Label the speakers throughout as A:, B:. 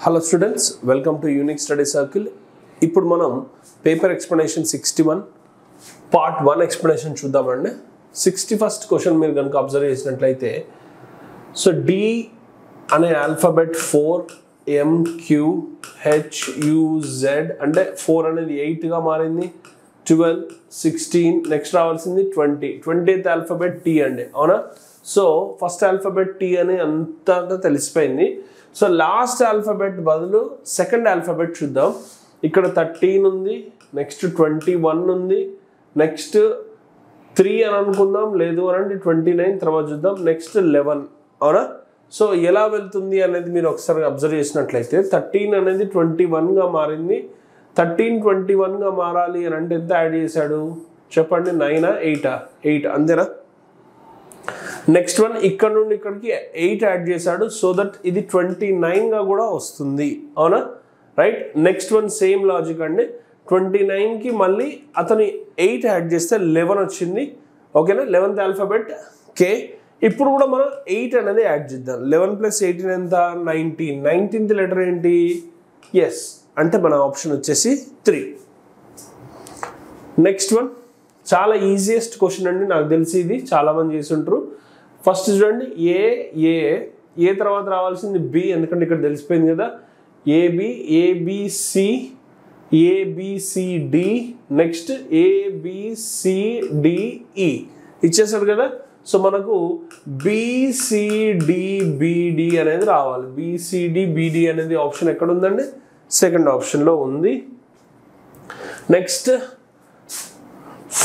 A: Hello students, welcome to Unique Study Circle. ఇప్పుడు మనం paper explanation 61 part 1 explanation చూద్దామండి. 61st question మీరు కనుక అబ్జర్వ్ చేసినట్లయితే సో డి అనే alphabet 4 M Q H U Z అంటే 4 అనేది 8 గా మారింది, 12 16 నెక్స్ట్ రావాల్సింది 20th ఆల్ఫాబెట్ T అండి, అవునా? సో ఫస్ట్ ఆల్ఫాబెట్ T అని అంతా తెలిసిపోయింది. సో లాస్ట్ ఆల్ఫాబెట్ బదులు సెకండ్ ఆల్ఫాబెట్ చూద్దాం. ఇక్కడ 13 ఉంది, నెక్స్ట్ 21 ఉంది, నెక్స్ట్ 3 అని అనుకుందాం, లేదు అని అంటే 29 తర్వాత చూద్దాం, నెక్స్ట్ 11, అవునా? సో ఎలా వెళ్తుంది అనేది మీరు ఒకసారి అబ్జర్వ్ చేసినట్లయితే 13 అనేది 21గా మారింది. 13 21గా మారాలి అని అంటే ఎంత యాడ్ చేశాడు చెప్పండి? 9 8 అంతేనా? నెక్స్ట్ వన్ ఇక్కడ నుండి ఇక్కడికి 8 యాడ్ చేశాడు, సో దట్ ఇది 29గా కూడా వస్తుంది, అవునా? Right. Next one same logic అండి, 29కి మళ్ళీ అతని 8 యాడ్ చేస్తే 11 వచ్చింది, ఓకేనా? 11th alphabet K. ఇప్పుడు కూడా మనం 8 అనేది యాడ్ చేద్దాం. 11 + 18 ఎంత? 19. 19th లెటర్ ఏంటి? ఎస్, అంటే మన ఆప్షన్ వచ్చేసి 3. నెక్స్ట్ వన్ చాలా ఈజియెస్ట్ క్వశ్చన్ అండి, నాకు తెలిసి ఇది చాలామంది చేసి ఉంటారు. ఫస్ట్ చూడండి, ఏ తర్వాత రావాల్సింది B, ఎందుకంటే ఇక్కడ తెలిసిపోయింది కదా. ABCD నెక్స్ట్ ABCDE ఇచ్చేసాడు కదా. సో మనకు BCDBD అనేది రావాలి. BCDBD అనేది ఆప్షన్ ఎక్కడ ఉందండి? సెకండ్ ఆప్షన్లో ఉంది. నెక్స్ట్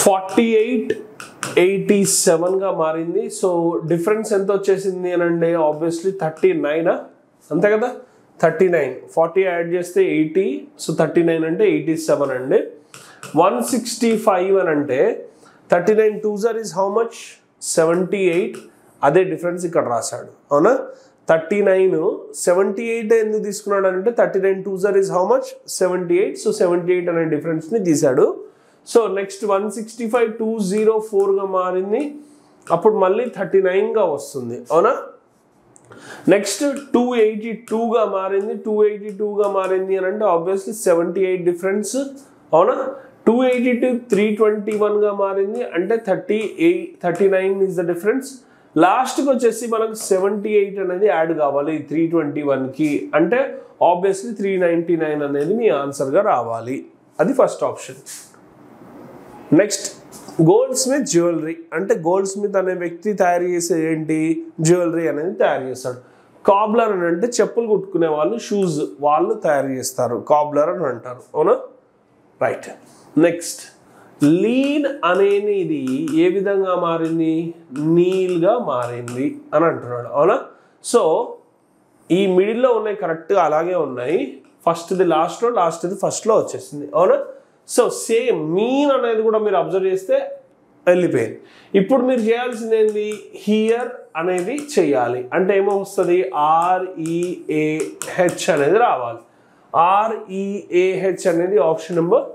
A: 4887గా మారింది. సో డిఫరెన్స్ ఎంత వచ్చేసింది అని అంటే ఆబ్వియస్లీ 39, అంతే కదా? 39 40 యాడ్ చేస్తే 80, సో 39 అంటే 87 అండి. 165 అని అంటే 39 2s is how much? 78. అదే డిఫరెన్స్ ఇక్కడ రాశాడు, అవునా? 39 78 ఎందుకు తీసుకున్నాడు అంటే 39 2s is how much? 78. So 78 అనే డిఫరెన్స్ని తీశాడు. సో నెక్స్ట్ 165 204గా మారింది, అప్పుడు మళ్ళీ 39గా వస్తుంది, అవునా? నెక్స్ట్ 282గా మారింది. 282గా మారింది అని అంటే ఆబ్వియస్లీ 78 డిఫరెన్స్, అవునా? 282 321గా మారింది అంటే 39 ఇస్ ద డిఫరెన్స్. లాస్ట్కి వచ్చేసి మనకు 78 అనేది యాడ్ కావాలి 321కి, అంటే ఆబ్వియస్లీ 399 అనేది మీ ఆన్సర్గా రావాలి. అది first option. Next gold Smith jewellery అంటే గోల్డ్ స్మిత్ అనే వ్యక్తి తయారు చేసే ఏంటి? జ్యువెలరీ అనేది తయారు చేస్తాడు. కాబ్లర్ అని అంటే చెప్పులు కుట్టుకునే వాళ్ళు, షూస్ వాళ్ళు తయారు చేస్తారు, కాబ్లర్ అని అంటారు, అవునా? రైట్. నెక్స్ట్ లీన్ అనేది ఇది ఏ విధంగా మారింది? నీల్గా మారింది అని అంటున్నాడు, అవునా? సో ఈ మిడిల్లో ఉన్నాయి కరెక్ట్గా అలాగే ఉన్నాయి. ఫస్ట్ది లాస్ట్లో, లాస్ట్ది ఫస్ట్లో వచ్చేసింది, అవునా? సో సేమ్ మీన్ అనేది కూడా మీరు అబ్జర్వ్ చేస్తే వెళ్ళిపోయింది. ఇప్పుడు మీరు చేయాల్సింది ఏంటి? హియర్ అనేది చేయాలి. అంటే ఏమో వస్తుంది? REAH అనేది రావాలి. REAH అనేది ఆప్షన్ నెంబర్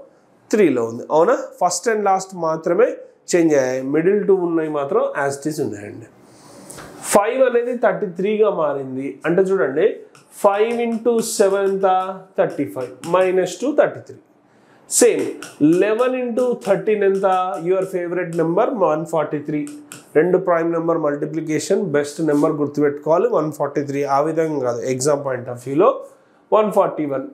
A: 3లో ఉంది, అవునా? ఫస్ట్ అండ్ లాస్ట్ మాత్రమే చేంజ్ అయ్యాయి, మిడిల్ 2 ఉన్నాయి మాత్రం యాజ్ ఇట్ ఈస్ ఉన్నాయండి. 5 అనేది 33గా మారింది అంటే చూడండి 5 × 7 ఎంత? 35 -2 33. సేమ్ 11 × 13 ఎంత? Your favourite number 143. రెండు prime number multiplication best number గుర్తుపెట్టుకోవాలి 143. ఆ విధంగా కాదు, ఎగ్జామ్ పాయింట్ ఆఫ్ వ్యూలో 141.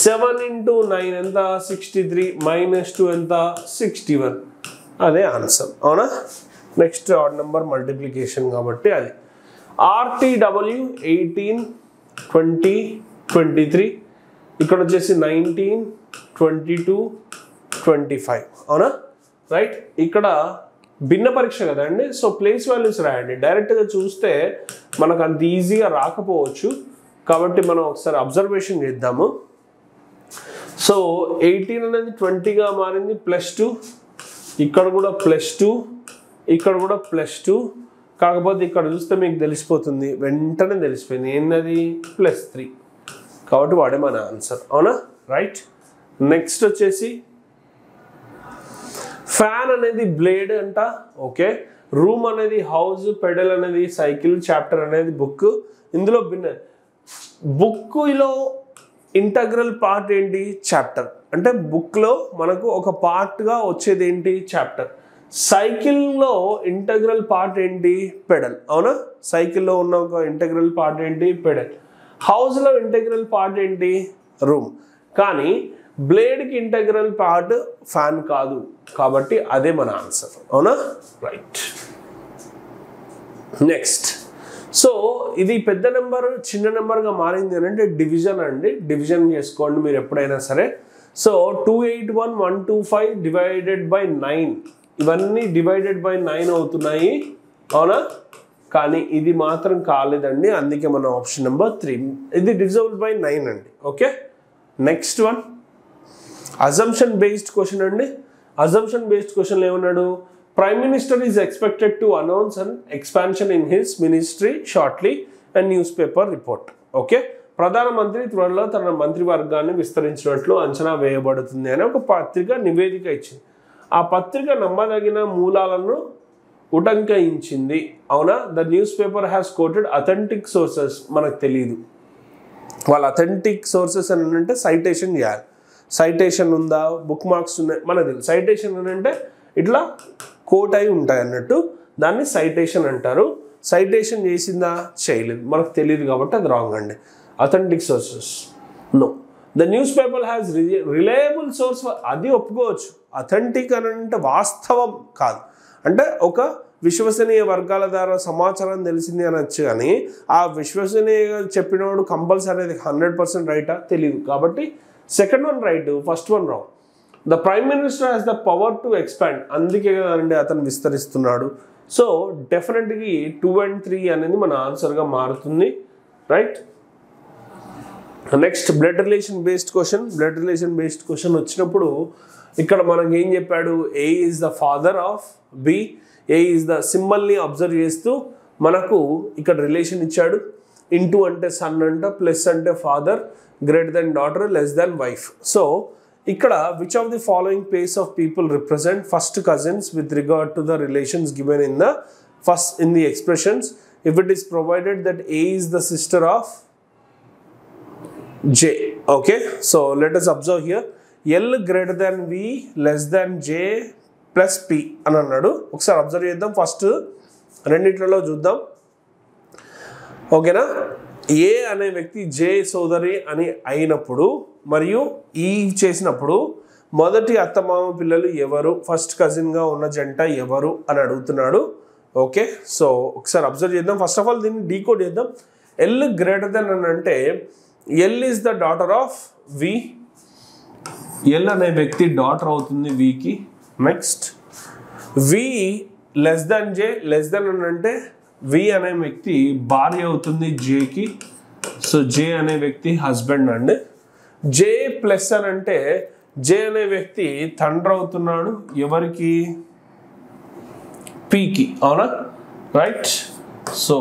A: 7 × 9 ఎంత? 63 -2 ఎంత? 61. అదే ఆన్సర్, అవునా? నెక్స్ట్ ఆడ్ నెంబర్ మల్టిప్లికేషన్ కాబట్టి అది. RTW 18 20 23. ఇక్కడ వచ్చేసి 19 22 25, అవునా? రైట్. ఇక్కడ భిన్న పరీక్ష కదండి, సో ప్లేస్ వాల్యూస్ రాయండి. డైరెక్ట్గా చూస్తే మనకు అంత ఈజీగా రాకపోవచ్చు, కాబట్టి మనం ఒకసారి అబ్జర్వేషన్ చేద్దాము. సో 18 అనేది 20గా మారింది, +2. ఇక్కడ కూడా +2, ఇక్కడ కూడా +2. కాకపోతే ఇక్కడ చూస్తే మీకు తెలిసిపోతుంది, వెంటనే తెలిసిపోయింది ఏంటది? +3. కాబట్టి వాడే మన ఆన్సర్, అవునా? రైట్. నెక్స్ట్ వచ్చేసి ఫ్యాన్ అనేది బ్లేడ్ అంట, ఓకే. రూమ్ అనేది హౌస్, పెడల్ అనేది సైకిల్, చాప్టర్ అనేది బుక్. ఇందులో భిన్న బుక్లో ఇంటగ్రల్ పార్ట్ ఏంటి? చాప్టర్. అంటే బుక్లో మనకు ఒక పార్ట్గా వచ్చేది ఏంటి? చాప్టర్. సైకిల్లో ఇంటగ్రల్ పార్ట్ ఏంటి? పెడల్. అవునా? సైకిల్లో ఉన్న ఒక ఇంటగ్రల్ పార్ట్ ఏంటి? పెడల్. హౌస్లో ఇంటగ్రల్ పార్ట్ ఏంటి? రూమ్. కానీ బ్లేడ్కి ఇంటగ్రల్ పార్ట్ ఫ్యాన్ కాదు, కాబట్టి అదే మన ఆన్సర్. అవునా? రైట్. నెక్స్ట్, సో ఇది పెద్ద నెంబర్ చిన్న నెంబర్గా మారింది అని అంటే డివిజన్ అండి. డివిజన్ చేసుకోండి మీరు ఎప్పుడైనా సరే. సో 281,125 డివైడెడ్ బై 9, ఇవన్నీ డివైడెడ్ బై 9 అవుతున్నాయి. అవునా? కానీ ఇది మాత్రం కాలేదండి, అందుకే మన ఆప్షన్ నెంబర్ 3. ఇది డివిజబుల్ బై 9 అండి. Okay, next one assumption based question అండి. అజంప్షన్ బేస్డ్ క్వశ్చన్ ఏమన్నాడు? Prime Minister is expected to announce an expansion in his ministry shortly, a newspaper report. Okay, ప్రధానమంత్రి త్వరలో తన మంత్రివర్గాన్ని విస్తరించినట్లు అంచనా వేయబడుతుంది అని ఒక పత్రిక నివేదిక ఇచ్చింది. ఆ పత్రిక నమ్మదగిన మూలాలను ఉటంకించింది. అవునా? The newspaper has quoted authentic sources. మనకు తెలియదు వాళ్ళు అథెంటిక్ సోర్సెస్ అని అంటే సైటేషన్ చేయాలి. సైటేషన్ ఉందా, బుక్ మార్క్స్ ఉన్నాయి, మనకు తెలియదు. సైటేషన్ అని అంటే ఇట్లా కోట్ అయి ఉంటాయి అన్నట్టు, దాన్ని సైటేషన్ అంటారు. సైటేషన్ చేసిందా, చేయలేదు, మనకు తెలియదు కాబట్టి అది రాంగ్ అండి. Authentic sources no. The newspaper has reliable source, అది ఒప్పుకోవచ్చు. అథెంటిక్ అని అంటే వాస్తవం కాదు, అంటే ఒక విశ్వసనీయ వర్గాల ద్వారా సమాచారం తెలిసింది అనొచ్చు. కానీ ఆ విశ్వసనీయంగా చెప్పినవాడు కంపల్సరీ 100% రైటా? తెలియదు, కాబట్టి second one right, first one wrong. The prime minister has the power to expand, అందుకే కదండి అతను విస్తరిస్తున్నాడు. సో డెఫినెట్గా 2 and 3 అనేది మన ఆన్సర్గా మారుతుంది. Right. Next blood relation based question. Blood relation based question వచ్చినప్పుడు ఇక్కడ మనకి ఏం చెప్పాడు? A is the father of B. A is the సింబల్ని అబ్జర్వ్ చేస్తూ మనకు ఇక్కడ రిలేషన్ ఇచ్చాడు. ఇంటూ అంటే సన్ అంట, ప్లస్ అంటే father, greater than daughter, less than wife. So ఇక్కడ which of the following pairs of people represent first cousins with regard to the relations given in the first in the expressions if it is provided that A is the sister of J. Okay, so let us observe here. L greater than V less than J plus P అని అన్నాడు. ఒకసారి observe చేద్దాం. First రెండిట్లలో చూద్దాం. ఓకేనా? ఏ అనే వ్యక్తి జే సోదరి అని అయినప్పుడు మరియు ఈ చేసినప్పుడు మొదటి అత్తమామ పిల్లలు ఎవరు, ఫస్ట్ కజిన్గా ఉన్న జంట ఎవరు అని అడుగుతున్నాడు. ఓకే, సో ఒకసారి అబ్జర్వ్ చేద్దాం. ఫస్ట్ ఆఫ్ ఆల్ దీన్ని డీకోడ్ చేద్దాం. ఎల్ గ్రేటర్ దెన్ అని అంటే L is the daughter of V. L అనే వ్యక్తి డాటర్ అవుతుంది వికి. Next V less than J. Less than అని అంటే వి అనే వ్యక్తి భార్య అవుతుంది జేకి. సో జే అనే వ్యక్తి హస్బెండ్ అండి. జే ప్లస్ అని అంటే జే అనే వ్యక్తి తండ్రి అవుతున్నాడు ఎవరికి? పీకి. అవునా? Right. So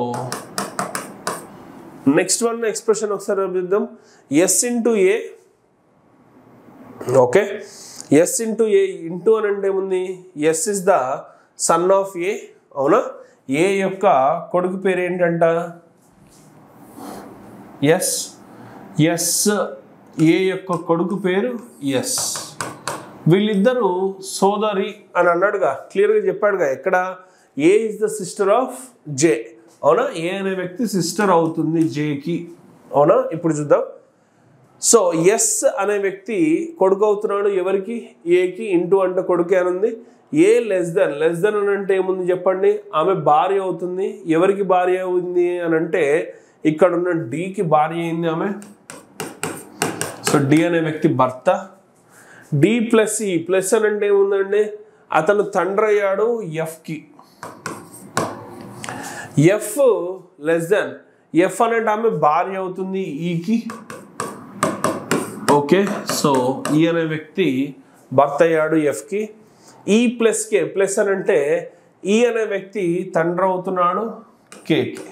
A: next one expression ఒకసారి చూద్దాం. S into A. Okay, S into A. Into అని అంటే ఏముంది? S is the son of A. అవునా? ఏ యొక్క కొడుకు పేరు ఏంటంట? ఎస్. ఎస్ ఏ యొక్క కొడుకు పేరు ఎస్. వీళ్ళిద్దరూ సోదరి అని అన్నాడుగా, క్లియర్గా చెప్పాడుగా. ఎక్కడ? A is the sister of J. అవునా? ఏ అనే వ్యక్తి సిస్టర్ అవుతుంది జేకి. అవునా? ఇప్పుడు చూద్దాం. సో ఎస్ అనే వ్యక్తి కొడుకు అవుతున్నాడు ఎవరికి? ఏకి. ఇంటూ అంటే కొడుకే అని ఉంది. ఏ లెస్ దెన్. లెస్ దెన్ అని అంటే ఏముంది చెప్పండి? ఆమె భార్య అవుతుంది. ఎవరికి భార్య అవుతుంది అని అంటే ఇక్కడ ఉన్న డికి భార్య అయింది ఆమె. సో డి అనే వ్యక్తి భర్త. డి ప్లస్ ఈ. ప్లస్ అని అంటే ఏముందండి? అతను తండ్రి అయ్యాడు ఎఫ్కి. F less than. ఎఫ్ అంటే ఆమె భార్య అవుతుంది ఈకి. ఓకే, సో ఈ అనే వ్యక్తి భర్త అయ్యాడు ఎఫ్కి. ఈ ప్లస్ కే. ప్లస్ అని అంటే ఈ అనే వ్యక్తి తండ్రి అవుతున్నాడు కేకి.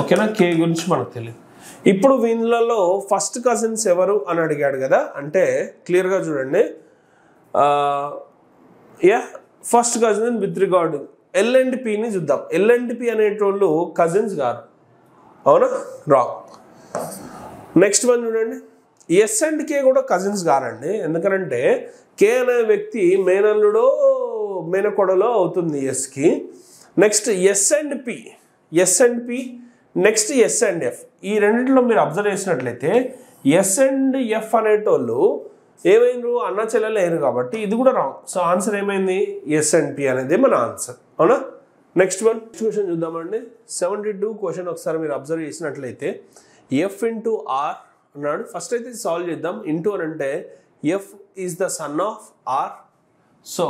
A: ఓకేనా? కే గురించి మనకు తెలియదు. ఇప్పుడు వీళ్ళలో ఫస్ట్ కజిన్స్ ఎవరు అని అడిగాడు కదా, అంటే క్లియర్గా చూడండి. First cousin with regard L and పిని చూద్దాం. ఎల్ అండ్ పి అనేటోళ్ళు కజిన్స్ కాదు. అవునా? రాంగ్. నెక్స్ట్ వన్ చూడండి, ఎస్ అండ్ కే కూడా కజిన్స్ కారండి. ఎందుకంటే కే అనే వ్యక్తి మేనల్లుడో మేనకొడలో అవుతుంది ఎస్కి. Next S and P, next S and F. ఈ రెండింటిలో మీరు అబ్జర్వ్ చేసినట్లయితే ఎస్ అండ్ ఎఫ్ అనేటోళ్ళు ఏమైంది, అన్న చెల్లెలు లేరు కాబట్టి ఇది కూడా రాంగ్. సో ఆన్సర్ ఏమైంది, ఎస్ అండ్ పి అనేది మన ఆన్సర్, అవునా. నెక్స్ట్ వన్ క్వశ్చన్ చూద్దామండి. 72 క్వశ్చన్ ఒకసారి మీరు అబ్జర్వ్ చేసినట్లయితే ఎఫ్ ఇంటూ ఆర్ అన్నాడు. ఫస్ట్ అయితే సాల్వ్ చేద్దాం. ఇంటూ అని అంటే F is the son of R. So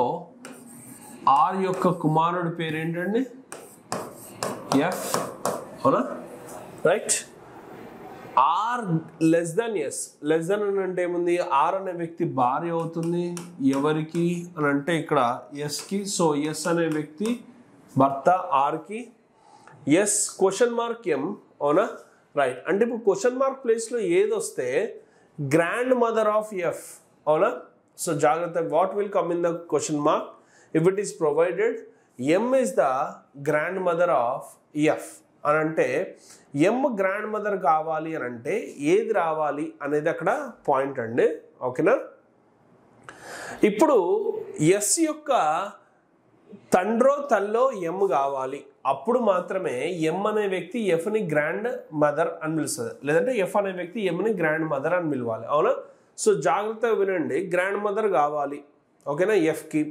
A: R యొక్క కుమారుడి పేరు ఏంటండి, ఎఫ్, అవునా, right. R less than S, less than అని అంటే ఏముంది, ఆర్ అనే వ్యక్తి భార్య అవుతుంది ఎవరికి అని అంటే ఇక్కడ ఎస్కి. సో ఎస్ అనే వ్యక్తి భర్త ఆర్కి. ఎస్ క్వశ్చన్ మార్క్ ఎం, అవునా, రైట్. అంటే ఇప్పుడు క్వశ్చన్ మార్క్ ప్లేస్లో ఏది వస్తే గ్రాండ్ మదర్ ఆఫ్ ఎఫ్, అవునా. సో జాగ్రత్త, what will come in the question mark if it is provided M is the grand mother of F అని అంటే ఎం గ్రాండ్ మదర్ కావాలి అని అంటే ఏది రావాలి అనేది అక్కడ పాయింట్ అండి, ఓకేనా. ఇప్పుడు ఎస్ యొక్క తండ్రో తల్లో ఎం కావాలి, అప్పుడు మాత్రమే ఎం అనే వ్యక్తి ఎఫ్ని గ్రాండ్ మదర్ అని పిలుస్తుంది, లేదంటే ఎఫ్ అనే వ్యక్తి ఎంని గ్రాండ్ మదర్ అని పిలవాలి, అవునా. సో జాగ్రత్తగా వినండి, గ్రాండ్ మదర్ కావాలి, ఓకేనా, ఎఫ్కి.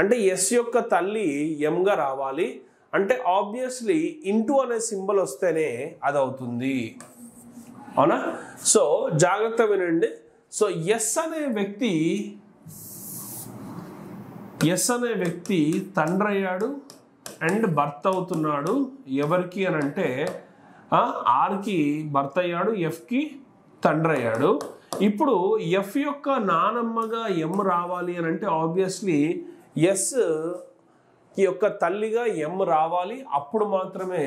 A: అంటే ఎస్ యొక్క తల్లి ఎంగా రావాలి అంటే ఆబ్వియస్లీ ఇంటూ అనే సింబల్ వస్తేనే అది అవుతుంది, అవునా. సో జాగ్రత్త వినండి. సో ఎస్ అనే వ్యక్తి తండ్రి అయ్యాడు అండ్ భర్త అవుతున్నాడు ఎవరికి అని అంటే ఆర్కి భర్త అయ్యాడు, ఎఫ్కి తండ్రి అయ్యాడు. ఇప్పుడు ఎఫ్ యొక్క నానమ్మగా ఎం రావాలి అని అంటే ఆబ్వియస్లీ ఎస్ యొక్క తల్లిగా ఎం రావాలి, అప్పుడు మాత్రమే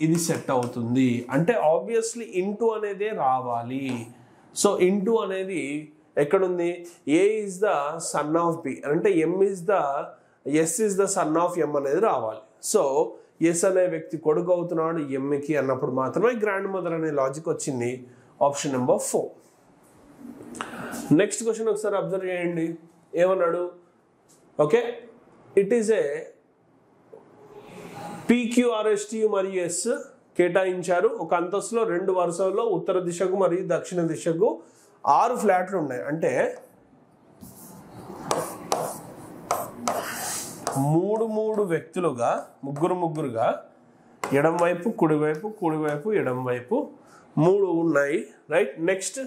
A: ఇది సెట్ అవుతుంది. అంటే ఆబ్వియస్లీ ఇంటూ అనేదే రావాలి. సో ఇంటూ అనేది ఎక్కడుంది, A is the son of B అంటే S is the son of M అనేది రావాలి. సో ఎస్ అనే వ్యక్తి కొడుకు అవుతున్నాడు ఎంకి అన్నప్పుడు మాత్రమే గ్రాండ్ మదర్ అనే లాజిక్ వచ్చింది. Option number 4. నెక్స్ట్ క్వశ్చన్ ఒకసారి అబ్జర్వ్ చేయండి, ఏమన్నాడు, okay, it is a PQRSTU మరియు ఎస్ కేటాయించారు. ఒక అంతస్తులో 2 వరుసల్లో ఉత్తర దిశకు మరియు దక్షిణ దిశకు 6 ఫ్లాట్లు ఉన్నాయి. అంటే 3 వ్యక్తులుగా ముగ్గురుగా ఎడం వైపు కుడివైపు ఎడం వైపు 3 ఉన్నాయి, రైట్. నెక్స్ట్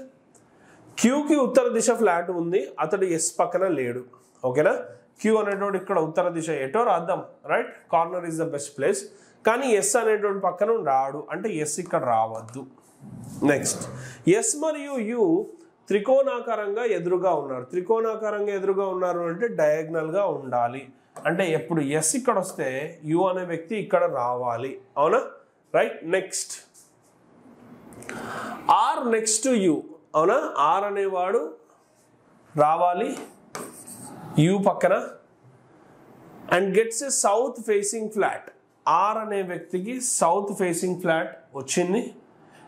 A: క్యూకి ఉత్తర దిశ ఫ్లాట్ ఉంది, అతడు ఎస్ పక్కన లేడు, ఓకేనా. క్యూ అనేటువంటి ఇక్కడ ఉత్తర దిశ ఎటో రాద్దాం, right, corner is the best place. కానీ ఎస్ అనేటువంటి పక్కన రాడు అంటే ఎస్ ఇక్కడ రావద్దు. నెక్స్ట్ ఎస్ మరియు యు త్రికోణాకారంగా ఎదురుగా ఉన్నారు అంటే డయాగ్నల్గా ఉండాలి. అంటే ఎప్పుడు ఎస్ ఇక్కడ వస్తే యు అనే వ్యక్తి ఇక్కడ రావాలి, అవునా, right. Next R next to U, అవునా, ఆర్ అనేవాడు రావాలి యు పక్కన and gets a south facing flat. R అనే వ్యక్తికి సౌత్ ఫేసింగ్ ఫ్లాట్ వచ్చింది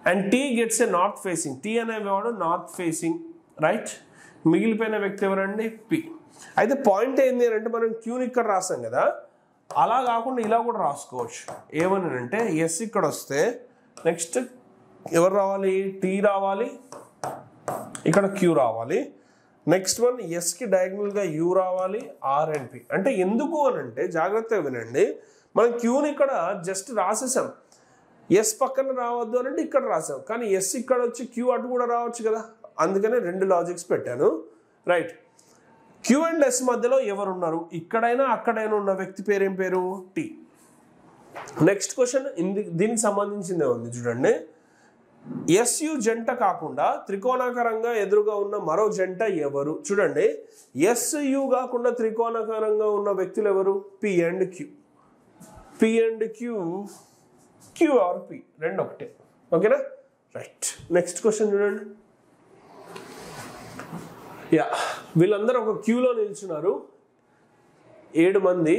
A: and T gets a north facing, T అనేవాడు నార్త్ ఫేసింగ్, రైట్. మిగిలిపోయిన వ్యక్తి ఎవరండి, పి. అయితే పాయింట్ ఏంటి అని అంటే మనం క్యూని ఇక్కడ రాసాం కదా, అలా కాకుండా ఇలా కూడా రాసుకోవచ్చు. ఏమని అంటే ఎస్ ఇక్కడ వస్తే నెక్స్ట్ ఎవరు రావాలి, టీ రావాలి, ఇక్కడ క్యూ రావాలి. నెక్స్ట్ వన్ ఎస్కి డయాగ్నల్గా యూ రావాలి, ఆర్ అండ్ పి. అంటే ఎందుకు అని అంటే జాగ్రత్తగా వినండి, మనం క్యూని ఇక్కడ జస్ట్ రాసేసాం, ఎస్ పక్కన రావద్దు అని అంటే ఇక్కడ రాసాం, కానీ ఎస్ ఇక్కడ వచ్చి క్యూ అటు కూడా రావచ్చు కదా, అందుకనే 2 లాజిక్స్ పెట్టాను, రైట్. క్యూ అండ్ ఎస్ మధ్యలో ఎవరు ఉన్నారు, ఇక్కడైనా అక్కడైనా ఉన్న వ్యక్తి పేరేం పేరు, టీ. నెక్స్ట్ క్వశ్చన్ దీనికి సంబంధించిందే ఉంది చూడండి. ఎస్యు జంట కాకుండా త్రికోణాకారంగా ఎదురుగా ఉన్న మరో జంట ఎవరు, చూడండి. ఎస్యు కాకుండా త్రికోణాకారంగా ఉన్న వ్యక్తులు ఎవరు, P and Q, Q or P రెండు ఒకటే, ఓకేనా, రైట్. నెక్స్ట్ క్వశ్చన్ చూడండి. యా, వీళ్ళందరూ ఒక క్యూలో నిల్చున్నారు, 7 మంది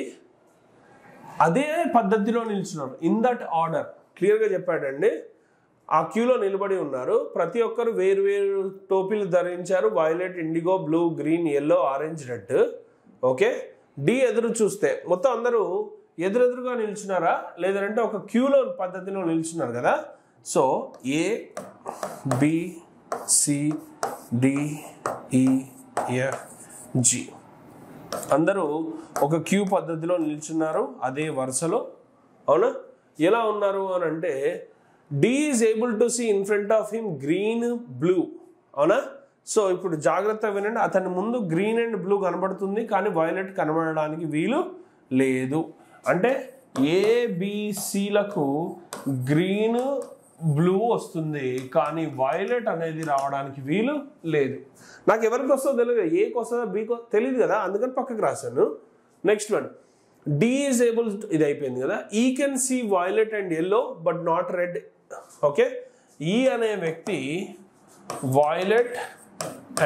A: అదే పద్ధతిలో నిల్చున్నారు, ఇన్ దట్ ఆర్డర్. క్లియర్గా చెప్పాడండి. ఆ క్యూలో నిలబడి ఉన్నారు. ప్రతి ఒక్కరు వేరు వేరు టోపీలు ధరించారు. Violet, indigo, blue, green, yellow, orange, red. Okay, D ఎదురు చూస్తే మొత్తం అందరూ ఎదురెదురుగా నిల్చున్నారా లేదంటే ఒక క్యూలో పద్ధతిలో నిల్చున్నారు కదా. So A B C D E F G అందరూ ఒక క్యూ పద్ధతిలో నిల్చున్నారు అదే వరుసలో. అవునా, ఎలా ఉన్నారు అని అంటే D is able to see in front of him green, blue. అవునా, సో ఇప్పుడు జాగ్రత్తగా వినండి. అతని ముందు గ్రీన్ అండ్ బ్లూ కనబడుతుంది కానీ వైలెట్ కనబడడానికి వీలు లేదు. అంటే ఏబిసిలకు గ్రీన్, బ్లూ వస్తుంది కానీ వైలెట్ అనేది రావడానికి వీలు లేదు. నాకు ఎవరికి వస్తుందో తెలియదు, ఏకి వస్తుందో బీకి తెలియదు కదా, అందుకని పక్కకు రాశాను. Next one, D is able, ఇది అయిపోయింది కదా. E can see violet and yellow but not red. Okay, E అనే వ్యక్తి వైలెట్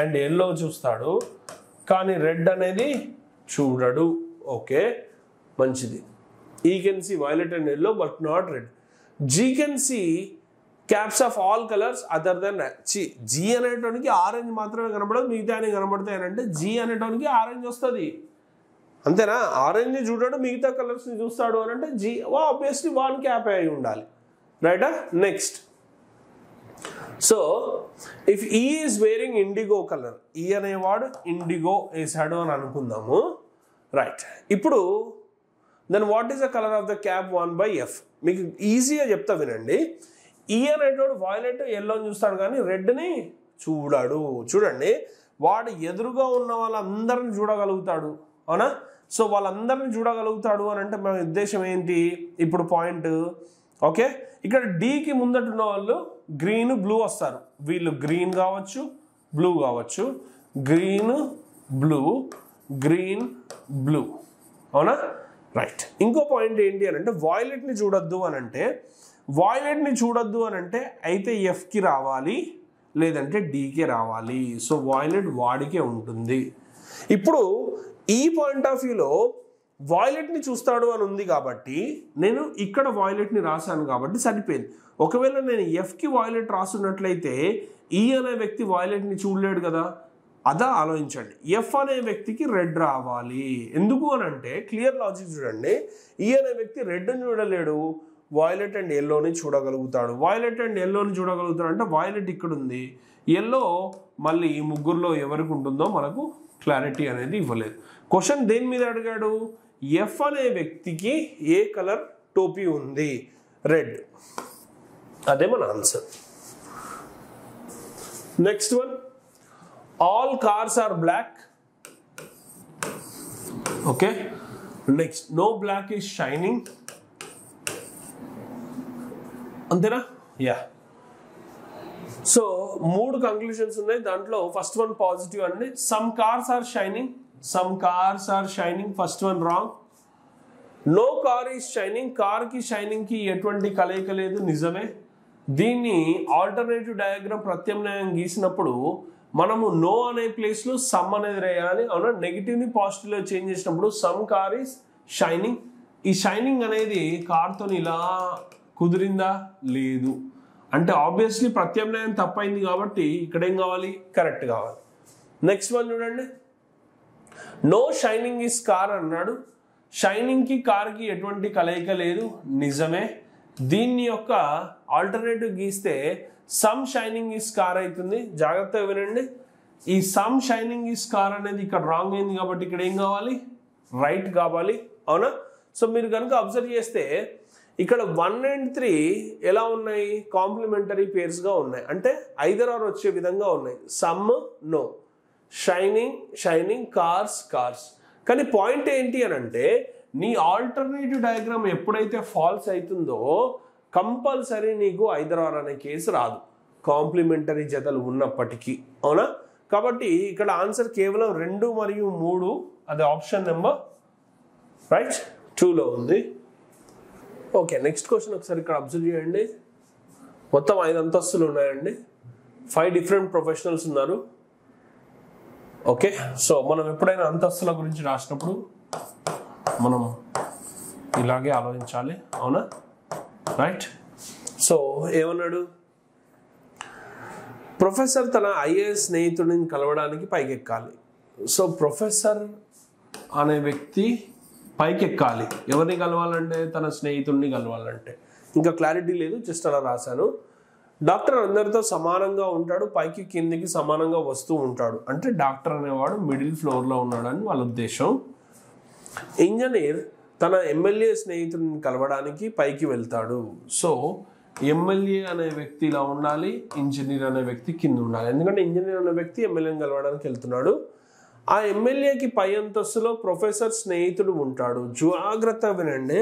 A: అండ్ ఎల్లో చూస్తాడు కానీ రెడ్ అనేది చూడడు. ఓకే, మంచిది. ఈ can see violet and yellow but not red. G can see caps of all colours other than G అనేటానికి orange మాత్రమే కనబడదు, మిగతా అని కనబడతాయి అని అంటే జీ అనేటానికి ఆరెంజ్ వస్తుంది. అంతేనా, ఆరెంజ్ చూడడు మిగతా కలర్స్ని చూస్తాడు అని అంటే జీ ఆబ్వియస్లీ వన్ క్యాప్ అయి ఉండాలి. రైటా. Next, so if E is wearing indigo colour, E అనేవాడు ఇండిగో వేసాడు అని అనుకుందాము. రైట్, ఇప్పుడు then what is the colour of the cap 1/f? మీకు ఈజీగా చెప్తా వినండి. ఈ అనేటోడు వైలెట్, ఎల్లో చూస్తాడు కానీ రెడ్ని చూడాడు. చూడండి, వాడు ఎదురుగా ఉన్న వాళ్ళందరిని చూడగలుగుతాడు. అవునా, సో వాళ్ళందరిని చూడగలుగుతాడు అని అంటే మన ఉద్దేశం ఏంటి? ఇప్పుడు పాయింట్ ఓకే, ఇక్కడ డీకి ముందట ఉన్న వాళ్ళు గ్రీన్, బ్లూ వస్తారు. వీళ్ళు గ్రీన్ కావచ్చు, బ్లూ కావచ్చు, గ్రీన్, బ్లూ, గ్రీన్, బ్లూ. అవునా, రైట్. ఇంకో పాయింట్ ఏంటి అని అంటే వాయిలెట్ని చూడొద్దు అని అంటే, వాయిలెట్ని చూడొద్దు అని అంటే అయితే ఎఫ్కి రావాలి లేదంటే డీకే రావాలి. సో వాయిలెట్ వాడికే ఉంటుంది. ఇప్పుడు ఈ పాయింట్ ఆఫ్ వ్యూలో వాయిలెట్ని చూస్తాడు అని ఉంది కాబట్టి నేను ఇక్కడ వాయిలెట్ని రాశాను కాబట్టి సరిపోయింది. ఒకవేళ నేను ఎఫ్కి వాయిలెట్ రాస్తున్నట్లయితే ఈ అనే వ్యక్తి వాయిలెట్ని చూడలేడు కదా. అదా ఆలోచించండి. ఎఫ్ అనే వ్యక్తికి రెడ్ రావాలి. ఎందుకు అని అంటే క్లియర్ లాజిక్ చూడండి. ఈ అనే వ్యక్తి రెడ్ని చూడలేడు, వాయిలెట్ అండ్ ఎల్లోని చూడగలుగుతాడు. వాయిలెట్ అండ్ ఎల్లోని చూడగలుగుతాడు అంటే వాయిలెట్ ఇక్కడ ఉంది, ఎల్లో మళ్ళీ ఈ ముగ్గురులో ఎవరికి ఉంటుందో మనకు క్లారిటీ అనేది ఇవ్వలేదు. క్వశ్చన్ దేని మీద అడిగాడు? ఎఫ్ అనే వ్యక్తికి ఏ కలర్ టోపీ ఉంది? రెడ్. అదే మన answer. Next one, all cars are black. Okay, next, no black is shining. అంతేనా? యా. సో మూడు కంక్లూషన్స్ ఉన్నాయి దాంట్లో. ఫస్ట్ వన్ పాజిటివ్ అండి. Some cars are shining, some cars are shining. First one wrong. No car is shining, కార్కి షైనింగ్కి ఎటువంటి కలయిక లేదు, నిజమే. దీన్ని ఆల్టర్నేటివ్ డయాగ్రామ్ ప్రత్యామ్నాయం గీసినప్పుడు మనము నో అనే ప్లేస్లో సమ్ అనేది రాయాలి. అవునా, నెగిటివ్ని పాజిటివ్లో చేంజ్ చేసినప్పుడు సమ్ కార్ ఈస్ షైనింగ్. ఈ షైనింగ్ అనేది కార్తో ఇలా కుదిరిందా? లేదు. అంటే ఆబ్వియస్లీ ప్రత్యామ్నాయం తప్పైంది కాబట్టి ఇక్కడ ఏం కావాలి? కరెక్ట్ కావాలి. నెక్స్ట్ వన్ చూడండి. నో షైనింగ్ ఈస్ కార్ అన్నాడు. షైనింగ్కి కార్కి ఎటువంటి కలయిక లేదు, నిజమే. దీన్ని యొక్క ఆల్టర్నేటివ్ గీస్తే సమ్ షైనింగ్ ఈస్ కార్ అవుతుంది. జాగ్రత్తగా వినండి. ఈ సమ్ షైనింగ్ ఈస్ కార్ అనేది ఇక్కడ రాంగ్ అయింది కాబట్టి ఇక్కడ ఏం కావాలి? రైట్ కావాలి. అవునా, సో మీరు కనుక అబ్జర్వ్ చేస్తే ఇక్కడ 1 and 3 ఎలా ఉన్నాయి? కాంప్లిమెంటరీ పేర్స్గా ఉన్నాయి, అంటే ఐదర్ ఆర్ వచ్చే విధంగా ఉన్నాయి. Some, no, shining, shining, cars, cars. కానీ పాయింట్ ఏంటి అని అంటే నీ ఆల్టర్నేటివ్ డయాగ్రామ్ ఎప్పుడైతే ఫాల్స్ అవుతుందో కంపల్సరీ నీకు ఐదర్ ఆర్ అనే కేసు రాదు, కాంప్లిమెంటరీ జతలు ఉన్నప్పటికీ. అవునా, కాబట్టి ఇక్కడ ఆన్సర్ కేవలం 2 మరియు 3, అది ఆప్షన్ నెంబర్ రైట్ 2లో ఉంది. ఓకే, నెక్స్ట్ క్వశ్చన్ ఒకసారి ఇక్కడ అబ్జర్వ్ చేయండి. మొత్తం 5 అంతస్తులు ఉన్నాయండి, 5 డిఫరెంట్ ప్రొఫెషనల్స్ ఉన్నారు. ఓకే, సో మనం ఎప్పుడైనా అంతస్తుల గురించి రాసినప్పుడు మనం ఇలాగే ఆలోచించాలి. అవునా, రైట్. సో ఏమన్నాడు? ప్రొఫెసర్ తన ఐఏఎస్ స్నేహితుడిని కలవడానికి పైకెక్కాలి. సో ప్రొఫెసర్ అనే వ్యక్తి పైకెక్కాలి. ఎవరిని కలవాలంటే తన స్నేహితుడిని కలవాలంటే. ఇంకా క్లారిటీ లేదు, జస్ట్ అలా రాశాను. డాక్టర్ అందరితో సమానంగా ఉంటాడు, పైకి కిందికి సమానంగా వస్తూ ఉంటాడు. అంటే డాక్టర్ అనేవాడు మిడిల్ ఫ్లోర్లో ఉన్నాడని వాళ్ళ ఉద్దేశం. ఇంజనీర్ తన ఎమ్మెల్యే స్నేహితుడిని కలవడానికి పైకి వెళ్తాడు. సో ఎమ్మెల్యే అనే వ్యక్తి ఇలా ఉండాలి, ఇంజనీర్ అనే వ్యక్తి కింద ఉండాలి. ఎందుకంటే ఇంజనీర్ అనే వ్యక్తి ఎమ్మెల్యేని కలవడానికి వెళ్తున్నాడు. ఆ ఎమ్మెల్యేకి పై అంతస్తులో ప్రొఫెసర్ స్నేహితుడు ఉంటాడు. జాగ్రత్త వినండి,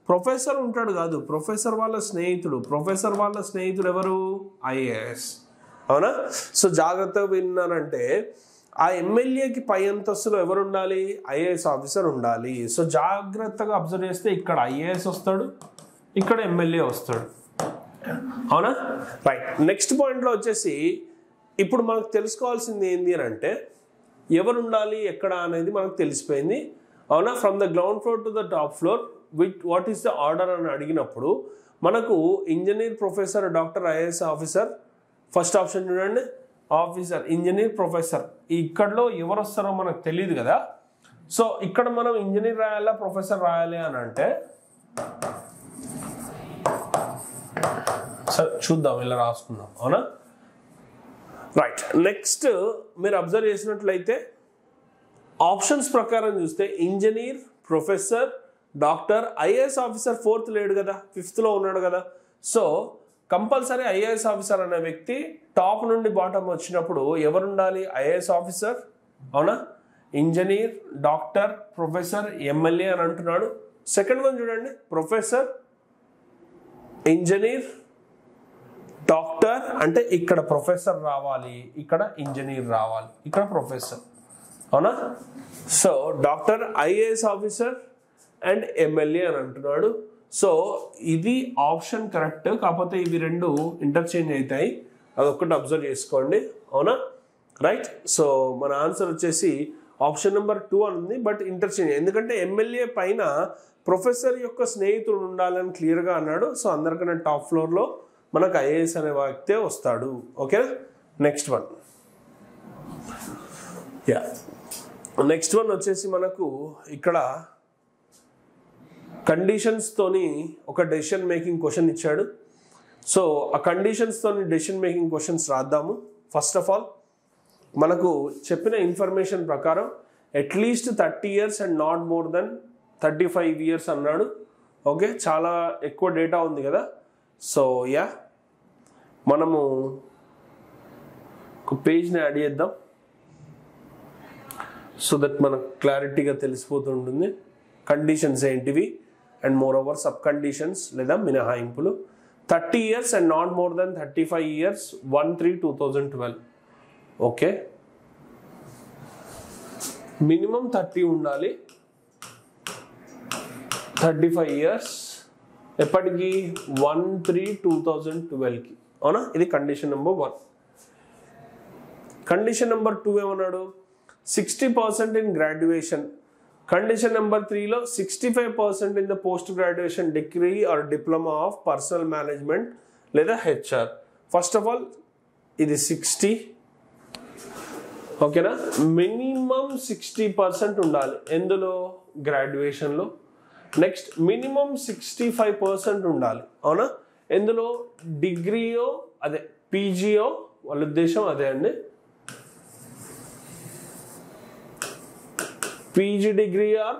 A: ప్రొఫెసర్ ఉంటాడు కాదు, ప్రొఫెసర్ వాళ్ళ స్నేహితుడు. ప్రొఫెసర్ వాళ్ళ స్నేహితుడు ఎవరు? ఐఏఎస్. అవునా? సో జాగ్రత్త విన్నారంటే ఆ ఎమ్మెల్యేకి పై అంతస్తులో ఎవరు ఉండాలి? ఐఏఎస్ ఆఫీసర్ ఉండాలి. సో జాగ్రత్తగా అబ్జర్వ్ చేస్తే ఇక్కడ ఐఏఎస్ వస్తాడు, ఇక్కడ ఎమ్మెల్యే వస్తాడు. అవునా? రైట్. నెక్స్ట్ పాయింట్లో వచ్చేసి ఇప్పుడు మనకు తెలుసుకోవాల్సింది ఏంటి అని అంటే ఎవరు ఉండాలి ఎక్కడ అనేది మనకు తెలిసిపోయింది. అవునా? From the ground floor to the top floor what is the order అని అడిగినప్పుడు మనకు engineer, professor, doctor, IAS officer. First option చూడండి, ఆఫీసర్, ఇంజనీర్, ప్రొఫెసర్. ఇక్కడలో ఎవరు వస్తారో మనకు తెలియదు కదా. సో ఇక్కడ మనం ఇంజనీర్ రాయాలా, ప్రొఫెసర్ రాయాలి అని అంటే సరే చూద్దాం, ఇలా రాసుకుందాం. అవునా? రైట్. నెక్స్ట్ మీరు అబ్జర్వ్ చేసినట్లయితే ఆప్షన్స్ ప్రకారం చూస్తే engineer, professor, doctor, IAS officer fourth లేడు కదా, ఫిఫ్త్లో ఉన్నాడు కదా. సో కంపల్సరీ ఐఏఎస్ ఆఫీసర్ అనే వ్యక్తి టాప్ నుండి బాటమ్ వచ్చినప్పుడు ఎవరు ఉండాలి? IAS officer. అవునా? ఇంజనీర్, డాక్టర్, ప్రొఫెసర్, ఎమ్మెల్యే అని అంటున్నాడు. సెకండ్ వన్ చూడండి, ప్రొఫెసర్, ఇంజనీర్, డాక్టర్. అంటే ఇక్కడ ప్రొఫెసర్ రావాలి, ఇక్కడ ఇంజనీర్ రావాలి, ఇక్కడ ప్రొఫెసర్. అవునా? So doctor, IAS officer and MLA అని అంటున్నాడు. సో ఇది ఆప్షన్ కరెక్ట్, కాకపోతే ఇవి రెండు ఇంటర్చేంజ్ అవుతాయి, అదొక్కటి అబ్జర్వ్ చేసుకోండి. అవునా? రైట్. సో మన ఆన్సర్ వచ్చేసి ఆప్షన్ నెంబర్ 2 అని ఉంది, బట్ ఇంటర్చేంజ్. ఎందుకంటే ఎమ్మెల్యే పైన ప్రొఫెసర్ యొక్క స్నేహితుడు ఉండాలని క్లియర్గా అన్నాడు. సో అందరికన్నా టాప్ ఫ్లోర్లో మనకు ఐఏఎస్ అనే వ్యక్తే వస్తాడు. ఓకేనా? Next one. Yeah, next one వచ్చేసి మనకు ఇక్కడ కండిషన్స్తోని ఒక డెసిషన్ మేకింగ్ క్వశ్చన్ ఇచ్చాడు. సో ఆ కండిషన్స్తోని డెసిషన్ మేకింగ్ క్వశ్చన్స్ రాద్దాము. ఫస్ట్ ఆఫ్ ఆల్ మనకు చెప్పిన ఇన్ఫర్మేషన్ ప్రకారం at least 30 years and not more than 35 years అన్నాడు. ఓకే, చాలా ఎక్కువ డేటా ఉంది కదా. సో యా, మనము ఒక పేజ్ని యాడ్ చేద్దాం సో దట్ మనకు క్లారిటీగా తెలిసిపోతుంటుంది కండిషన్స్ ఏంటివి and moreover sub conditions లేదా మినహాయింపులు. 30 years and not more than 35 years 1/3/2012. Okay, minimum 30 ఉండాలి, 35 years ఎప్పటికి 1/3/2012కి. అవునా? ఇది కండిషన్ నెంబర్ 1. కండిషన్ నెంబర్ 2 ఏమన్నాడు? 60% ఇన్ గ్రాడ్యుయేషన్. కండిషన్ నెంబర్ 3లో 65% in the post graduation degree or diploma of personnel management లేదా HR. First of all ఇది 60. ఓకేనా? Minimum 60% ఉండాలి ఎందులో? గ్రాడ్యుయేషన్లో. నెక్స్ట్ మినిమం 65% ఉండాలి. అవునా? ఎందులో? డిగ్రీయో అదే పీజీయో, వాళ్ళ ఉద్దేశం అదే అండి, పీజీ డిగ్రీ ఆర్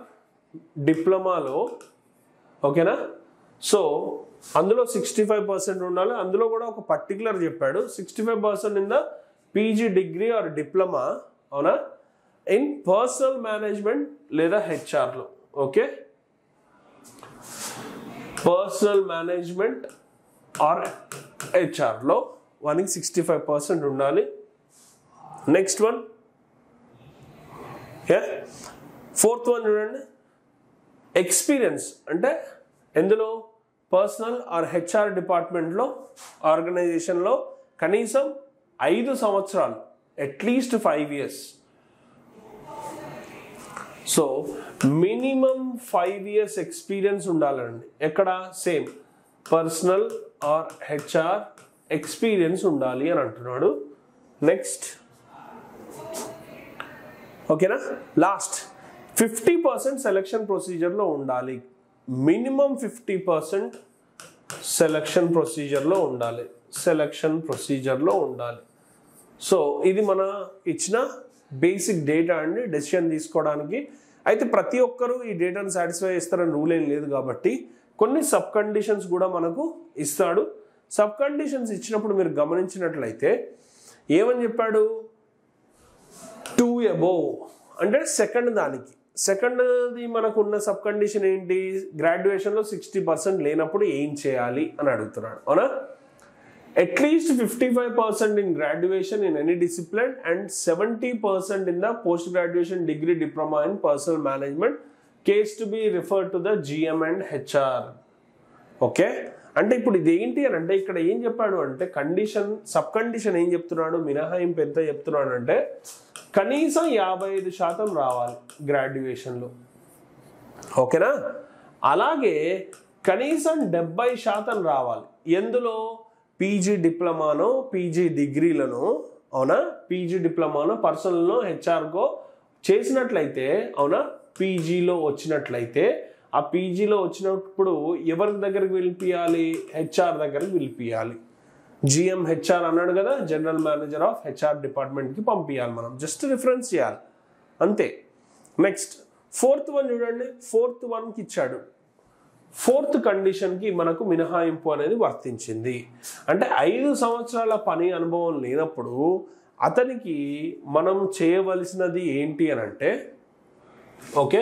A: డిప్లొమాలో. ఓకేనా? సో అందులో 65% ఉండాలి. అందులో కూడా ఒక పర్టికులర్ చెప్పాడు, 65% in the PG degree or diploma. అవునా? ఇన్ పర్సనల్ మేనేజ్మెంట్ లేదా హెచ్ఆర్లో. ఓకే, పర్సనల్ మేనేజ్మెంట్ ఆర్ హెచ్ఆర్లో వానికి 65% ఉండాలి. నెక్స్ట్ వన్, ఫోర్త్ వన్ చూడండి, ఎక్స్పీరియన్స్. అంటే ఎందులో? పర్సనల్ ఆర్ హెచ్ఆర్ డిపార్ట్మెంట్లో, ఆర్గనైజేషన్లో కనీసం 5 సంవత్సరాలు, at least 5 years. So minimum 5 years experience ఉండాలండి. ఎక్కడ? Same personal or HR experience ఉండాలి అని అంటున్నాడు. నెక్స్ట్ ఓకేనా. లాస్ట్ 50% సెలక్షన్ ప్రొసీజర్లో ఉండాలి. మినిమం 50% సెలక్షన్ ప్రొసీజర్లో ఉండాలి. సో ఇది మన ఇచ్చిన బేసిక్ డేటా అండి డెసిషన్ తీసుకోవడానికి. అయితే ప్రతి ఒక్కరూ ఈ డేటాను సాటిస్ఫై చేస్తారని రూల్ ఏం లేదు కాబట్టి కొన్ని సబ్ కండిషన్స్ కూడా మనకు ఇస్తాడు. సబ్ కండిషన్స్ ఇచ్చినప్పుడు మీరు గమనించినట్లయితే ఏమని చెప్పాడు, 2 above అంటే సెకండ్ దానికి. సెకండ్ది మనకు ఉన్న సబ్ కండిషన్ ఏంటి, గ్రాడ్యుయేషన్లో 60% లేనప్పుడు ఏం చేయాలి అని అడుగుతున్నాడు, అవునా. At least 55% in graduation in any discipline and 70% in the post graduation degree diploma in personal management, case to be referred to the GM and HR. Okay, అంటే ఇప్పుడు ఇది ఏంటి అని అంటే ఇక్కడ ఏం చెప్పాడు అంటే కండిషన్ సబ్ కండిషన్ ఏం చెప్తున్నాడు, మినహాయింపు ఎంత చెప్తున్నాడు అంటే కనీసం 55% రావాలి గ్రాడ్యుయేషన్లో, ఓకేనా. అలాగే కనీసం 70% రావాలి ఎందులో, పీజీ డిప్లొమానో పీజీ డిగ్రీలను, అవునా, పీజీ డిప్లొమానో పర్సనల్నో హెచ్ఆర్కో చేసినట్లయితే, అవునా, పీజీలో వచ్చినట్లయితే ఆ పీజీలో వచ్చినప్పుడు ఎవరి దగ్గరికి పిలిపియాలి, హెచ్ఆర్ దగ్గరికి పిలిపియాలి. జిఎం హెచ్ఆర్ అన్నాడు కదా, జనరల్ మేనేజర్ ఆఫ్ హెచ్ఆర్ డిపార్ట్మెంట్కి పంపించాలి. మనం జస్ట్ రిఫరెన్స్ చేయాలి అంతే. నెక్స్ట్ 4th one చూడండి, 4th oneకి ఇచ్చాడు. 4th కండిషన్కి మనకు మినహాయింపు అనేది వర్తించింది. అంటే 5 సంవత్సరాల పని అనుభవం లేనప్పుడు అతనికి మనం చేయవలసినది ఏంటి అని అంటే, okay,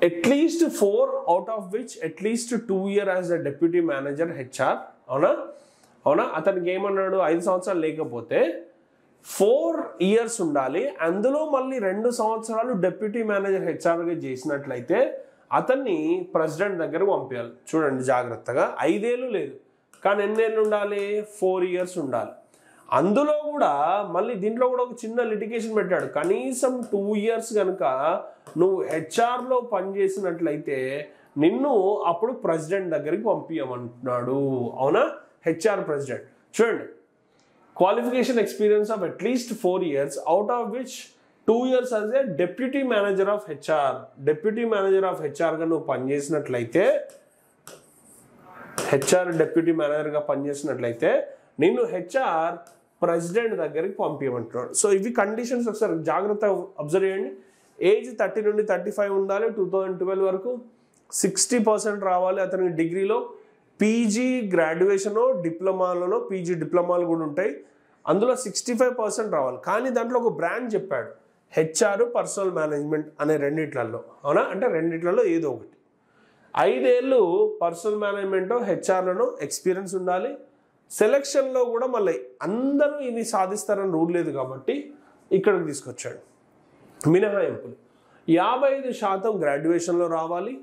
A: at least 4 out of which at least 2 years as a deputy manager HR, అవునా. అతనికి ఏమన్నాడు, 5 సంవత్సరాలు లేకపోతే 4 years ఉండాలి, అందులో మళ్ళీ 2 సంవత్సరాలు డెప్యూటీ మేనేజర్ హెచ్ఆర్గా చేసినట్లయితే అతన్ని ప్రెసిడెంట్ దగ్గరకు పంపించాలి. చూడండి జాగ్రత్తగా, 5 ఏళ్ళు లేదు కానీ ఎన్ని ఏళ్ళు ఉండాలి, 4 years ఉండాలి. అందులో కూడా మళ్ళీ దీంట్లో కూడా ఒక చిన్న లిటిగేషన్ పెట్టాడు, కనీసం 2 years కనుక నువ్వు హెచ్ఆర్లో పనిచేసినట్లయితే నిన్ను అప్పుడు ప్రెసిడెంట్ దగ్గరికి పంపించమంటున్నాడు, అవునా, హెచ్ఆర్ ప్రెసిడెంట్. చూడండి, qualification experience of at least 4 years out of which 2 years as a deputy manager of HR. Deputy manager of హెచ్ఆర్గా నువ్వు పనిచేసినట్లయితే, హెచ్ఆర్ డెప్యూటీ మేనేజర్గా పనిచేసినట్లయితే నిన్ను హెచ్ఆర్ ప్రెసిడెంట్ దగ్గరికి పంపించమంటున్నాడు. సో ఇవి కండిషన్స్ ఒకసారి జాగ్రత్తగా అబ్జర్వ్ చేయండి. ఏజ్ 30 నుండి 35 ఉండాలి 2012 వరకు, 60% రావాలి అతనికి డిగ్రీలో, పీజీ గ్రాడ్యుయేషనో డిప్లొమాలలో, పీజీ డిప్లొమాలు కూడా ఉంటాయి, అందులో 65% రావాలి. కానీ దాంట్లో ఒక బ్రాండ్ చెప్పాడు, హెచ్ఆర్ పర్సనల్ మేనేజ్మెంట్ అనే రెండిట్లలో, అవునా, అంటే రెండిట్లలో ఏదో ఒకటి. 5 ఏళ్ళు పర్సనల్ మేనేజ్మెంట్ హెచ్ఆర్లను ఎక్స్పీరియన్స్ ఉండాలి. సెలక్షన్లో కూడా మళ్ళీ అందరూ ఇది సాధిస్తారని రూల్ లేదు కాబట్టి ఇక్కడికి తీసుకొచ్చాడు. మినహాయింపులు 55% గ్రాడ్యుయేషన్లో రావాలి,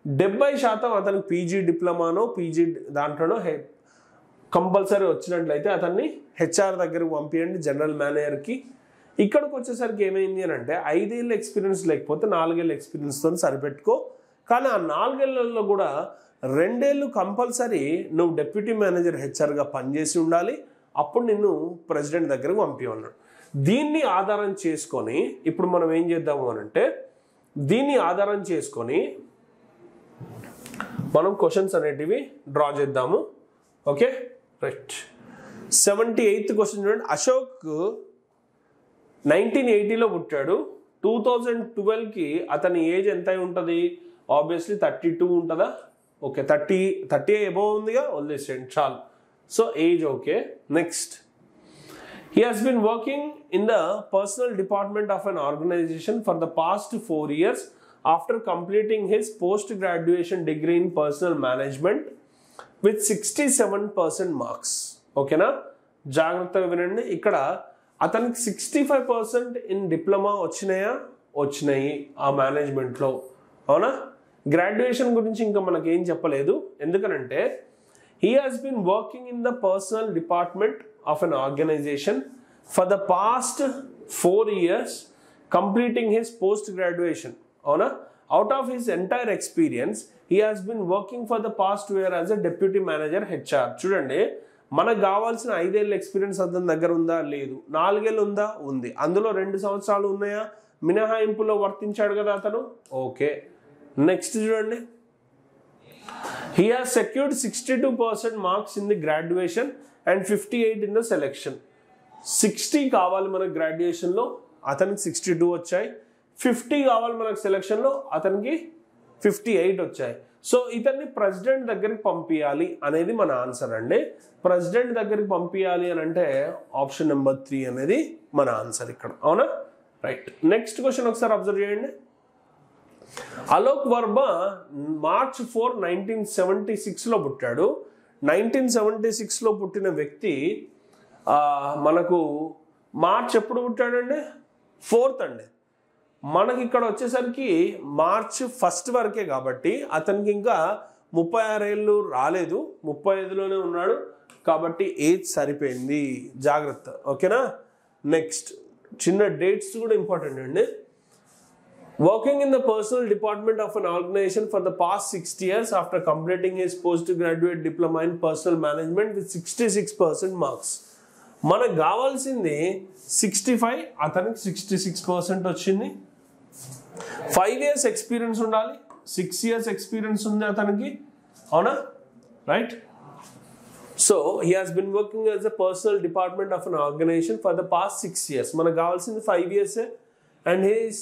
A: 70% అతనికి పీజీ డిప్లొమానో పీజీ దాంట్లోనో కంపల్సరీ వచ్చినట్లయితే అతన్ని హెచ్ఆర్ దగ్గరకు పంపించండి జనరల్ మేనేజర్కి. ఇక్కడికి వచ్చేసరికి ఏమైంది అని అంటే 5 ఏళ్ళ ఎక్స్పీరియన్స్ లేకపోతే 4 ఏళ్ళ ఎక్స్పీరియన్స్తో సరిపెట్టుకో, కానీ ఆ 4 ఏళ్లలో కూడా 2 ఏళ్ళు కంపల్సరీ నువ్వు డెప్యూటీ మేనేజర్ హెచ్ఆర్గా పనిచేసి ఉండాలి, అప్పుడు నిన్ను ప్రెసిడెంట్ దగ్గరకు పంపించమన్నాడు. దీన్ని ఆధారం చేసుకొని ఇప్పుడు మనం ఏం చేద్దాము అని అంటే, దీన్ని ఆధారం చేసుకొని మనం క్వశ్చన్స్ అనేటివి డ్రా చేద్దాము. Okay right. 78th క్వశ్చన్ చూడండి. అశోక్ 1980లో పుట్టాడు, 2012కి అతని ఏజ్ ఎంత అయి ఉంటుంది, ఆబ్వియస్లీ 32 ఉంటుందా, ఓకే 30 అబోవ్ ఉందిగా, వదిలేసేయండి చాలు. So age okay. Next, he has been working in the personal department of an organization for the past 4 years after completing his post-graduation degree in personal management with 67% marks. ఓకేనా, జాగ్రత్తగా వినండి. ఇక్కడ అతనికి 65% in diploma వచ్చినాయి ఆ మేనేజ్మెంట్లో, అవునా. Graduation గురించి ఇంకా మనకి ఏం చెప్పలేదు, ఎందుకనంటే he has been working in the personal department of an organization for the past 4 years completing his post graduation, avuna. Out of his entire experience he has been working for the past 2 years as a deputy manager HR. చూడండి, మనకు కావాల్సిన 5 ఏళ్ళ experience అతని దగ్గర ఉందా? లేదు. 4 ఏళ్ళు ఉందా? ఉంది. అందులో 2 సంవత్సరాలు ఉన్నాయా? మినహాయింపులో వర్తించాడు కదా అతను. ఓకే, నెక్స్ట్ చూడండి. He has secured 62% marks in the graduation and 58 in the selection. 60 కావాలి మనకు గ్రాడ్యుయేషన్లో, అతనికి 62 వచ్చాయి. 50 కావాలి మనకు సెలక్షన్లో, అతనికి 58 వచ్చాయి. సో ఇతన్ని ప్రెసిడెంట్ దగ్గరికి పంపించాలి అనేది మన ఆన్సర్ అండి. ప్రెసిడెంట్ దగ్గరికి పంపించాలి అని అంటే ఆప్షన్ నెంబర్ 3 అనేది మన ఆన్సర్ ఇక్కడ. అవునా? రైట్. నెక్స్ట్ క్వశ్చన్ ఒకసారి అబ్జర్వ్ చేయండి. అలోక్ వర్మ మార్చ్ 4, 1976లో పుట్టాడు. 1976లో పుట్టిన వ్యక్తి మనకు మార్చ్ ఎప్పుడు పుట్టాడండి? 4th అండి. మనకి ఇక్కడ వచ్చేసరికి మార్చ్ 1 వరకే కాబట్టి అతనికి ఇంకా 36 ఏళ్ళు రాలేదు, 35లోనే ఉన్నాడు కాబట్టి ఏజ్ సరిపోయింది. జాగ్రత్త, ఓకేనా? నెక్స్ట్ చిన్న డేట్స్ కూడా ఇంపార్టెంట్ అండి. Working in the personal department of an organization for the past 6 years after completing his postgraduate diploma in personal management with 66% marks. మనకు కావాల్సింది 65, అతనికి 66% వచ్చింది. 5 years ఎక్స్పీరియన్స్ ఉండాలి, 6 years ఎక్స్పీరియన్స్ ఉంది అతనికి. అవునా? Right. So he has been working as a personal department of an organization for the past 6 years. మనకు కావాల్సింది 5 years and his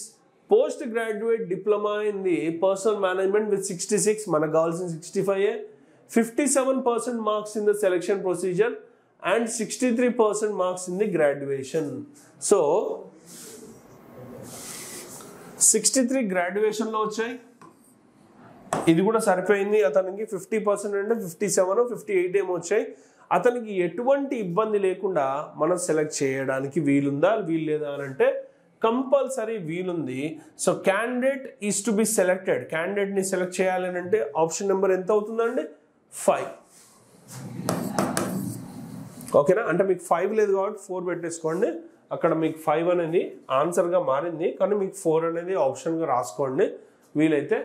A: postgraduate diploma in the personal management with 66, మనకు కావాల్సింది 65. 57% marks in the selection procedure and 63% marks in the graduation. So 63 గ్రాడ్యుయేషన్లో వచ్చాయి, ఇది కూడా సరిపోయింది. అతనికి 50% అంటే 57, 58 ఏమో వచ్చాయి. అతనికి ఎటువంటి ఇబ్బంది లేకుండా మనం సెలెక్ట్ చేయడానికి వీలుందా? వీలు లేదా అని అంటే కంపల్సరీ వీలుంది. So candidate is to be selected. క్యాండిడేట్ని సెలెక్ట్ చేయాలని అంటే ఆప్షన్ నెంబర్ ఎంత అవుతుందండి? 5. ఓకేనా? అంటే మీకు 5 లేదు కాబట్టి 4 పెట్టేసుకోండి. అక్కడ మీకు 5 అనేది ఆన్సర్గా మారింది, కానీ మీకు 4 అనేది ఆప్షన్గా రాసుకోండి వీలైతే.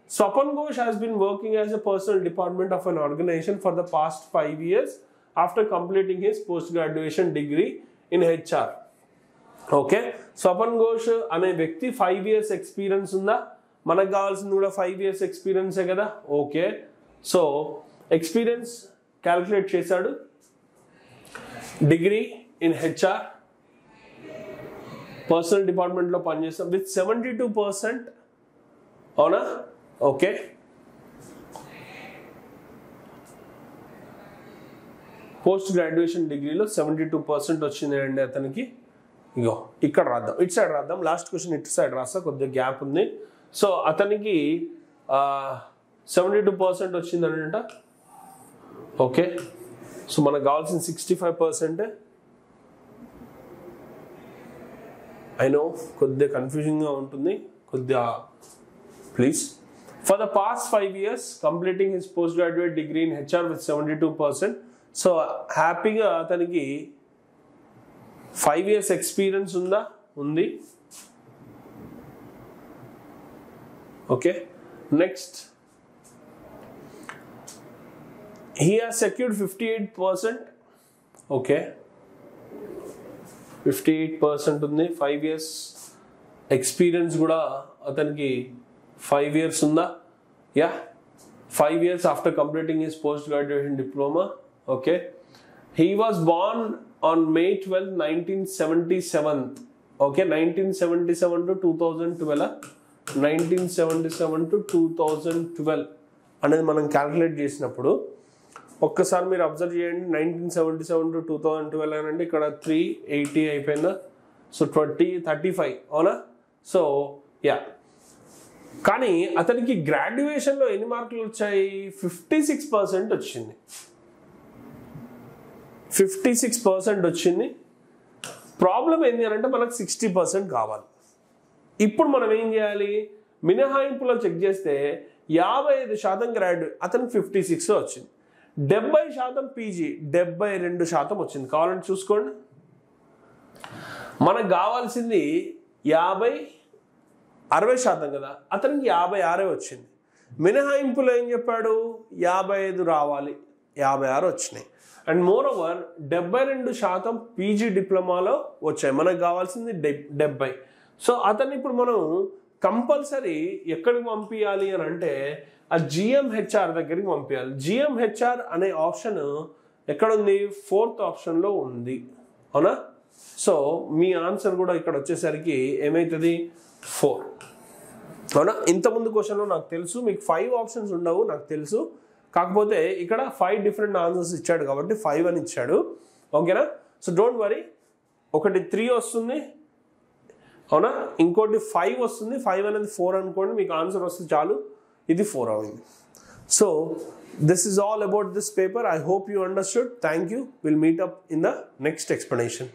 A: Swapan Ghosh has been working as a personal department of an organization for the past 5 years after completing his post-graduation degree in HR. Okay, Swapan Ghosh అనే వ్యక్తి 5 years ఎక్స్పీరియన్స్ ఉందా? మనకు కావాల్సింది కూడా 5 years ఎక్స్పీరియన్సే కదా. ఓకే, సో ఎక్స్పీరియన్స్ క్యాలిక్యులేట్ చేశాడు. Degree in HR, personal డిపార్ట్మెంట్లో పనిచేస్తాం విత్ 72%. అవునా? ఓకే, పోస్ట్ గ్రాడ్యుయేషన్ డిగ్రీలో 72% వచ్చింది అండి అతనికి. ఇగో ఇక్కడ రాద్దాం, ఇటు సైడ్ రాద్దాం. లాస్ట్ క్వశ్చన్ ఇటు సైడ్ రాస్తా, కొద్దిగా గ్యాప్ ఉంది. సో అతనికి 72% వచ్చిందనంట. ఓకే, సో మనకు కావాల్సిన 65%. ఐ నో కొద్దిగా కన్ఫ్యూజింగ్గా ఉంటుంది, కొద్దిగా please. For the past 5 years completing his post graduate degree in HR with 72%. So హ్యాపీగా అతనికి 5 years ఎక్స్పీరియన్స్ ఉందా? ఉంది. Okay, next he has secured 58%. Okay, 58% ఉంది. 5 years ఎక్స్పీరియన్స్ కూడా అతనికి 5 years ఉందా? Yeah, 5 years after completing his post graduation diploma. Okay, he was born on May 12, 1977. Okay, 1977 to 2012, 1977 to 2012 అనేది మనం క్యాల్కులేట్ చేసినప్పుడు ఒక్కసారి మీరు అబ్జర్వ్ చేయండి. 1977 to 2012 అని అంటే ఇక్కడ 380 అయిపోయిందా? సో 35. అవునా? సో యా, కానీ అతనికి గ్రాడ్యుయేషన్లో ఎన్ని మార్కులు వచ్చాయి? 56% వచ్చింది. 56% వచ్చింది. ప్రాబ్లం ఏంటి అని అంటే మనకు 60% కావాలి. ఇప్పుడు మనం ఏం చేయాలి? మినహాయింపులో చెక్ చేస్తే 55% గ్రాడ్యుయేట్, అతనికి 56 వచ్చింది. 70% పీజీ, 72% వచ్చింది. కావాలంటే చూసుకోండి. మనకు కావాల్సింది 60% కదా, అతనికి 56 వచ్చింది. మినహాయింపులో ఏం చెప్పాడు? 55 రావాలి, 56 వచ్చినాయి. అండ్ మోర్ ఓవర్ 72% పీజీ డిప్లొమాలో వచ్చాయి, మనకు కావాల్సింది 70. సో అతన్ని ఇప్పుడు మనం కంపల్సరీ ఎక్కడికి పంపించాలి అని అంటే ఆ GMHR దగ్గరికి పంపించాలి. GMHR అనే ఆప్షన్ ఎక్కడుంది? 4th ఆప్షన్లో ఉంది, అవునా? సో మీ ఆన్సర్ కూడా ఇక్కడ వచ్చేసరికి ఏమవుతుంది? 4, అవునా? ఇంతకుముందు క్వశ్చన్లో నాకు తెలుసు మీకు 5 ఆప్షన్స్ ఉండవు, నాకు తెలుసు. కాకపోతే ఇక్కడ 5 డిఫరెంట్ ఆన్సర్స్ ఇచ్చాడు కాబట్టి 5 అని ఇచ్చాడు, ఓకేనా? So don't worry. ఒకటి 3 వస్తుంది, అవునా? ఇంకోటి 5 వస్తుంది. 5 అనేది 4 అనుకోండి, మీకు ఆన్సర్ వస్తే చాలు. ఇది 4 అయింది. So this is all about this paper. I hope you understood. Thank you. Will meet up in the next explanation.